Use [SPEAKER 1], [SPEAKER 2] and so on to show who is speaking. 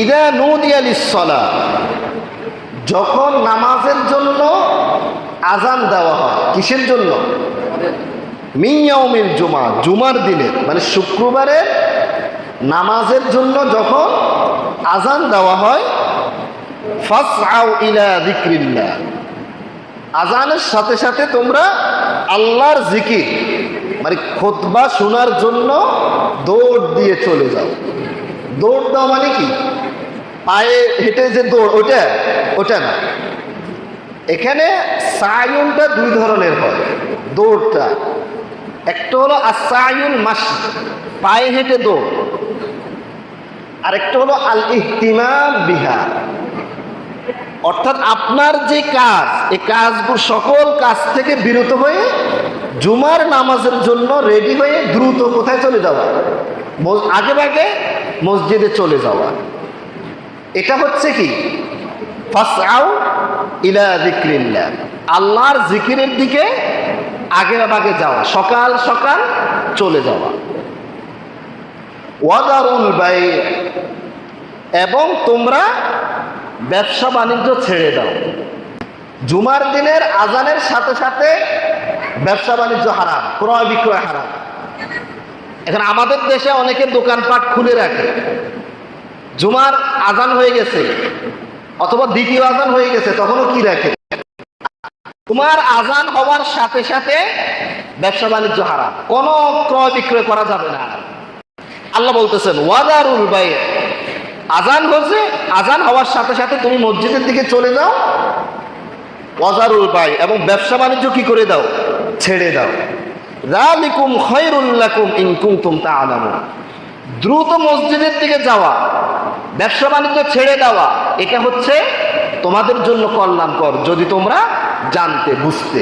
[SPEAKER 1] ইযা নুদিয়া লিস-সালাহ, যখন নামাজের জন্য আজান দেওয়া হয়। কিসের জন্য? মিন ইয়াউমিল জুমআ, জুমার দিনে, মানে শুক্রবারের নামাজের জন্য যখন আজান দেওয়া হয়, ফাসআউ ইলা যিকরিল্লাহ, আজানের সাথে সাথে তোমরা আল্লাহর জিকির মানে খুতবা শোনার জন্য দৌড় দিয়ে চলে যাও। দৌড় দাও মানে কি? পায়ে হেঁটে যে দৌড়, ওটা না। এখানে সায়ুনটা দুই ধরনের হয়। দৌড়টা একটা হলো আসায়ুল মাশি, পায়ে হেঁটে দৌড়, আর একটা হলো আল ইহতিমাম বিহা, অর্থাৎ আপনার যে কাজ, এই কাজগুলো সকল কাজ থেকে বিরত হয়ে জুমার নামাজের জন্য রেডি হয়ে দ্রুত কোথায় চলে যাওয়া? আগে ভাগে মসজিদে চলে যাওয়া। এটা হচ্ছে কি? ফাসআউ ইলা যিকরিল্লাহ, আল্লাহর জিকিরের দিকে আগে ভাগে যাওয়া, সকাল সকাল চলে যাওয়া। ওয়াদারুল বাই, এবং তোমরা ব্যবসা বাণিজ্য ছেড়ে দাও। জুমার দিনের আজানের সাথে সাথে ব্যবসা বাণিজ্য হারাম, ক্রয় বিক্রয় হারাম। এখন আমাদের দেশে অনেকে দোকানপাট খুলে রাখে, জুমার আজান হয়ে গেছে অথবা দ্বিতীয় আজান হয়ে গেছে, তখনও কি রাখে? তোমার আজান হওয়ার সাথে সাথে ব্যবসা বাণিজ্য হারাম, কোনো ক্রয় বিক্রয় করা যাবে না। আল্লাহ বলতেছেন ওয়াদারুল বাই, আজান হয়েছে, আজান হওয়ার সাথে সাথে তুমি মসজিদের দিকে চলে যাও। ওয়াদারুল বাই, এবং ব্যবসা বাণিজ্য কি করে দাও? ছেড়ে দাও। যালিকুম খায়রুল লাকুম ইন কুনতুম তা'লামুন, দ্রুত মসজিদের দিকে যাওয়া, ব্যবসা বাণিজ্য ছেড়ে দেওয়া, এটা হচ্ছে তোমাদের জন্য কল্যাণকর যদি তোমরা জানতে বুঝতে।